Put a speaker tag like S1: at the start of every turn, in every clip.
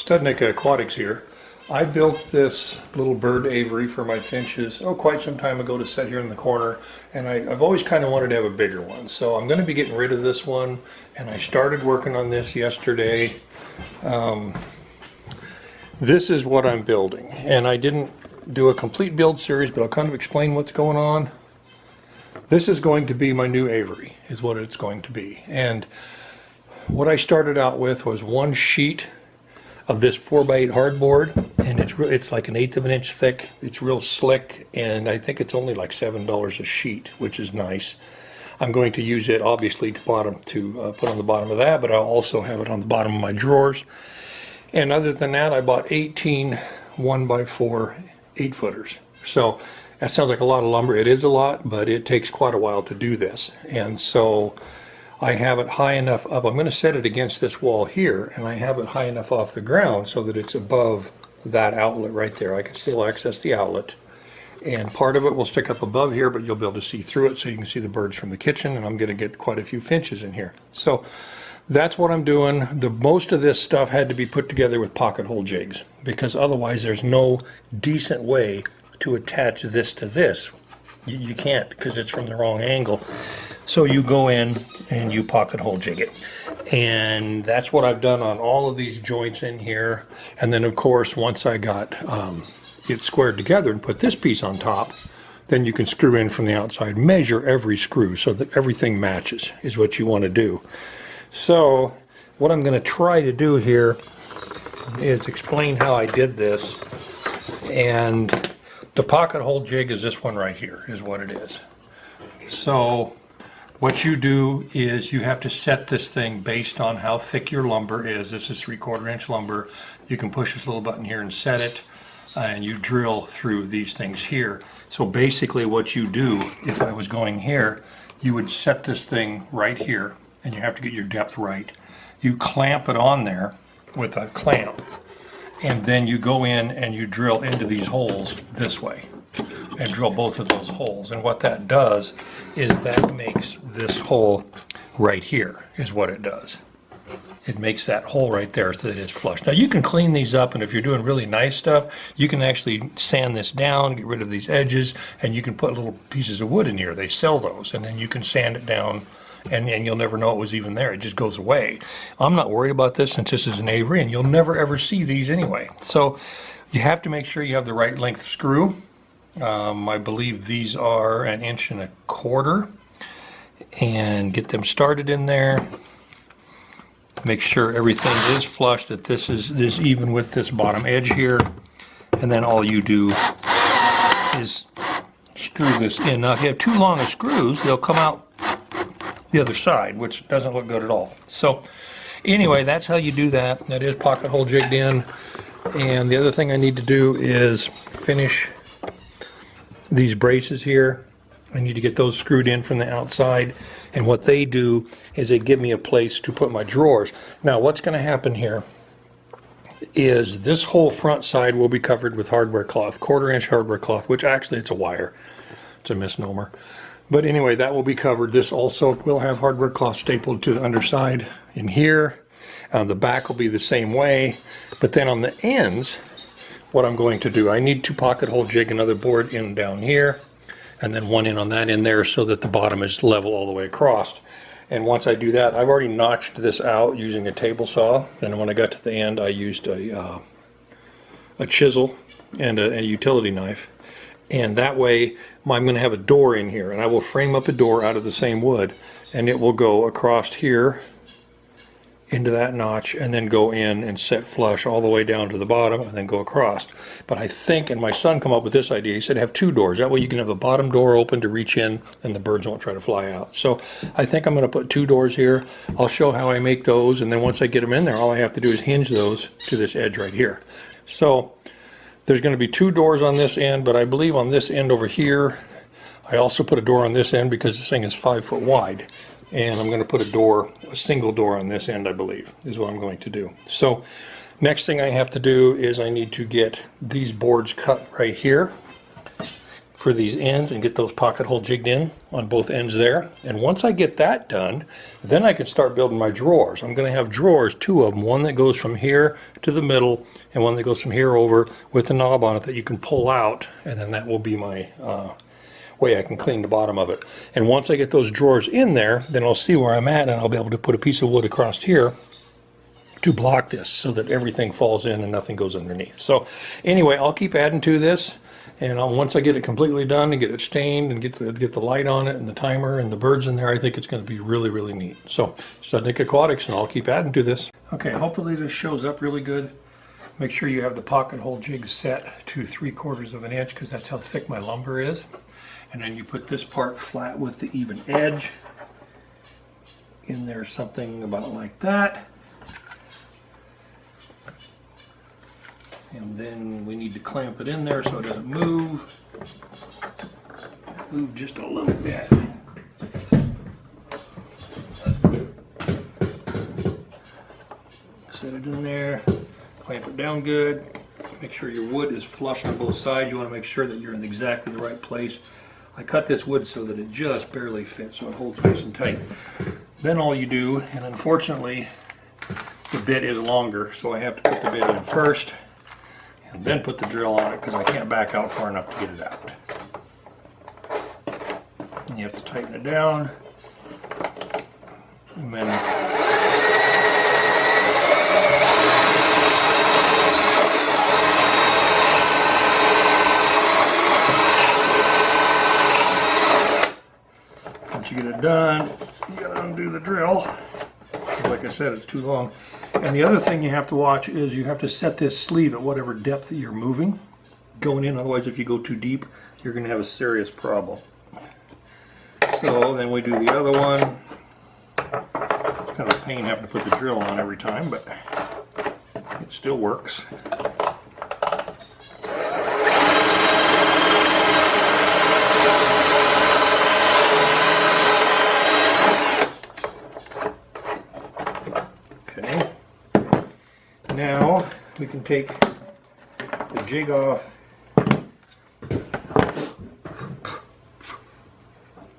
S1: Studnick Aquatics here. I built this little bird aviary for my finches quite some time ago to set here in the corner, and I've always kind of wanted to have a bigger one. So I'm going to be getting rid of this one, and I started working on this yesterday. This is what I'm building, and I didn't do a complete build series, but I'll kind of explain what's going on. This is going to be my new aviary, is what it's going to be. And what I started out with was one sheet of this 4x8 hardboard, and it's like 1/8 of an inch thick. It's real slick, and I think it's only like $7 a sheet, which is nice. I'm going to use it obviously to put on the bottom of that, but I'll also have it on the bottom of my drawers. And other than that, I bought 18 1x4 8-footers. So that sounds like a lot of lumber. It is a lot, but it takes quite a while to do this. And so I have it high enough up. I'm going to set it against this wall here, and I have it high enough off the ground so that it's above that outlet right there. I can still access the outlet, and part of it will stick up above here, but you'll be able to see through it so you can see the birds from the kitchen, and I'm going to get quite a few finches in here. So that's what I'm doing. Most of this stuff had to be put together with pocket hole jigs, because otherwise there's no decent way to attach this to this. You can't, because it's from the wrong angle. So you go in and you pocket hole jig it. And that's what I've done on all of these joints in here. And then of course, once I got it squared together and put this piece on top, then you can screw in from the outside. Measure every screw so that everything matches is what you want to do. So what I'm going to try to do here is explain how I did this. And the pocket hole jig is this one right here, is what it is. So what you do is you have to set this thing based on how thick your lumber is. This is 3/4 inch lumber. You can push this little button here and set it, and you drill through these things here. So basically what you do, if I was going here, you would set this thing right here, and you have to get your depth right. You clamp it on there with a clamp, and then you go in and you drill into these holes this way and drill both of those holes. And what that does is that makes this hole right here is what it does. It makes that hole right there so that it's flush. Now you can clean these up, and if you're doing really nice stuff, you can actually sand this down, get rid of these edges, and you can put little pieces of wood in here. They sell those, and then you can sand it down, and you'll never know it was even there. It just goes away. I'm not worried about this since this is an aviary, and you'll never ever see these anyway. So you have to make sure you have the right length screw. I believe these are 1.25 inches, and get them started in there. Make sure everything is flush, that this is even with this bottom edge here, and then all you do is screw this in. Now if you have too long of screws, they'll come out the other side, which doesn't look good at all. So anyway, that's how you do that. That is pocket hole jigged in. And the other thing I need to do is finish these braces here. I need to get those screwed in from the outside, and what they do is they give me a place to put my drawers. Now what's going to happen here is this whole front side will be covered with hardware cloth, 1/4 inch hardware cloth, which actually it's a wire. It's a misnomer. But anyway, that will be covered. This also will have hardware cloth stapled to the underside in here. The back will be the same way, but then on the ends, what I'm going to do, I need to pocket hole jig another board in down here, and then one in on that in there so that the bottom is level all the way across. And once I do that, I've already notched this out using a table saw, and when I got to the end I used a chisel and a utility knife, and that way I'm going to have a door in here, and I will frame up a door out of the same wood, and it will go across here into that notch, and then go in and set flush all the way down to the bottom, and then go across. But I think, and my son come up with this idea, he said have 2 doors. That way you can have the bottom door open to reach in, and the birds won't try to fly out. So I think I'm going to put 2 doors here. I'll show how I make those, and then once I get them in there, all I have to do is hinge those to this edge right here. So there's going to be 2 doors on this end, but I believe on this end over here, I also put a door on this end because this thing is 5 foot wide. And I'm going to put a single door on this end, I believe, is what I'm going to do. So next thing I have to do is I need to get these boards cut right here for these ends and get those pocket hole jigged in on both ends there. And once I get that done, then I can start building my drawers. I'm going to have drawers, 2 of them, one that goes from here to the middle and one that goes from here over with a knob on it that you can pull out, and then that will be my way I can clean the bottom of it. And once I get those drawers in there, then I'll see where I'm at, and I'll be able to put a piece of wood across here to block this so that everything falls in and nothing goes underneath. So anyway, I'll keep adding to this, and once I get it completely done and get it stained and get the light on it and the timer and the birds in there, I think it's going to be really, really neat. So Studnik Aquatics, and I'll keep adding to this. Okay, hopefully this shows up really good. Make sure you have the pocket hole jig set to 3/4 of an inch, because that's how thick my lumber is. And then you put this part flat with the even edge in there, something about like that. And then we need to clamp it in there so it doesn't move. Move just a little bit. Set it in there, clamp it down good. Make sure your wood is flush on both sides. You want to make sure that you're in exactly the right place. I cut this wood so that it just barely fits, so it holds nice and tight. Then all you do, and unfortunately the bit is longer, so I have to put the bit in first and then put the drill on it, because I can't back out far enough to get it out. And you have to tighten it down, and then once you get it done, you gotta undo the drill. Like I said, it's too long. And the other thing you have to watch is you have to set this sleeve at whatever depth that you're moving going in. Otherwise, if you go too deep, you're going to have a serious problem. So then we do the other one. It's kind of a pain having to put the drill on every time, but it still works. Now we can take the jig off.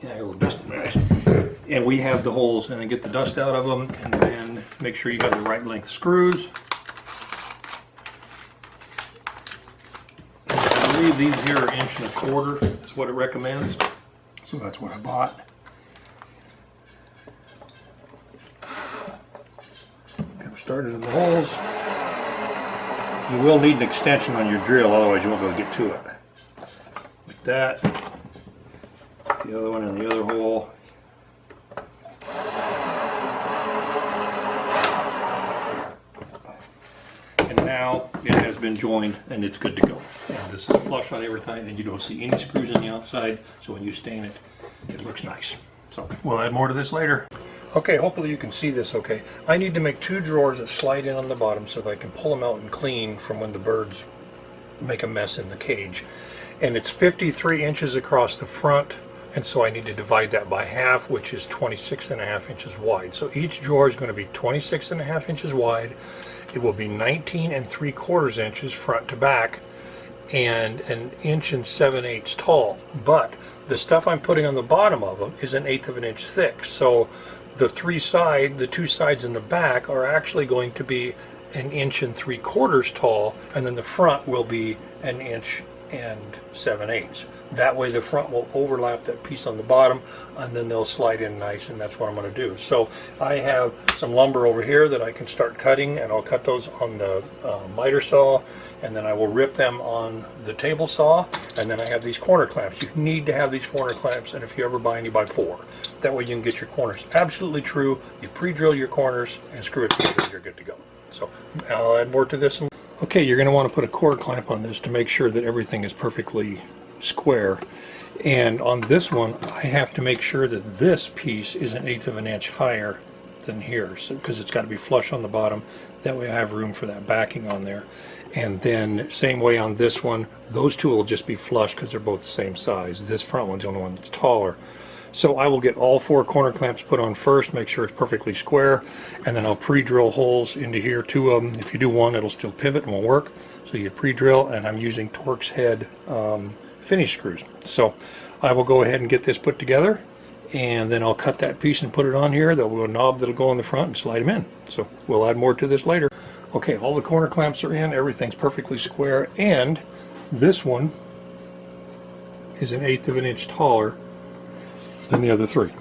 S1: Yeah, a little dust in there. And we have the holes, and then get the dust out of them, and then make sure you have the right length screws. I believe these here are 1.25 inches. That's what it recommends. So that's what I bought. Get them started in the holes. You will need an extension on your drill, otherwise you won't be able to get to it. Like that. The other one in the other hole. And now it has been joined and it's good to go. And this is flush on everything, and you don't see any screws on the outside, so when you stain it, it looks nice. So we'll add more to this later. Okay, hopefully you can see this okay. I need to make 2 drawers that slide in on the bottom so that I can pull them out and clean from when the birds make a mess in the cage. And it's 53 inches across the front, and so I need to divide that by half, which is 26.5 inches wide. So each drawer is going to be 26.5 inches wide. It will be 19 3/4 inches front to back, and 1 7/8 inches tall. But the stuff I'm putting on the bottom of them is 1/8 of an inch thick. So the 2 sides in the back are actually going to be 1 3/4 inches tall, and then the front will be 1 7/8 inches. That way the front will overlap that piece on the bottom, and then they'll slide in nice, and that's what I'm going to do. So I have some lumber over here that I can start cutting, and I'll cut those on the miter saw, and then I will rip them on the table saw, and then I have these corner clamps. You need to have these corner clamps, and if you ever buy any, buy 4. That way you can get your corners absolutely true. You pre-drill your corners and screw it together, you're good to go. So I'll add more to this. Okay, you're going to want to put a quarter clamp on this to make sure that everything is perfectly square. And on this one, I have to make sure that this piece is 1/8 of an inch higher than here, so because it's got to be flush on the bottom. That way I have room for that backing on there. And then same way on this one, those two will just be flush because they're both the same size. This front one's the only one that's taller. So I will get all 4 corner clamps put on first, make sure it's perfectly square, and then I'll pre-drill holes into here, 2 of them. If you do one, it'll still pivot and won't work. So you pre-drill, and I'm using Torx head finish screws. So I will go ahead and get this put together, and then I'll cut that piece and put it on here. There'll be a knob that'll go on the front and slide them in. So we'll add more to this later. Okay, all the corner clamps are in, everything's perfectly square, and this one is 1/8 of an inch taller than the other three.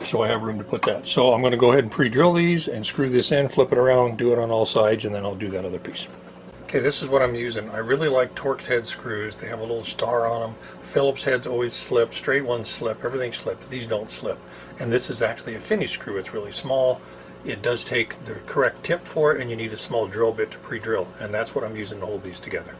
S1: So I have room to put that. So I'm going to go ahead and pre-drill these and screw this in, flip it around, do it on all sides, and then I'll do that other piece. Okay, this is what I'm using. I really like Torx head screws. They have a little star on them. Phillips heads always slip, straight ones slip, everything slips. These don't slip. And this is actually a finish screw. It's really small. It does take the correct tip for it, and you need a small drill bit to pre-drill. And that's what I'm using to hold these together.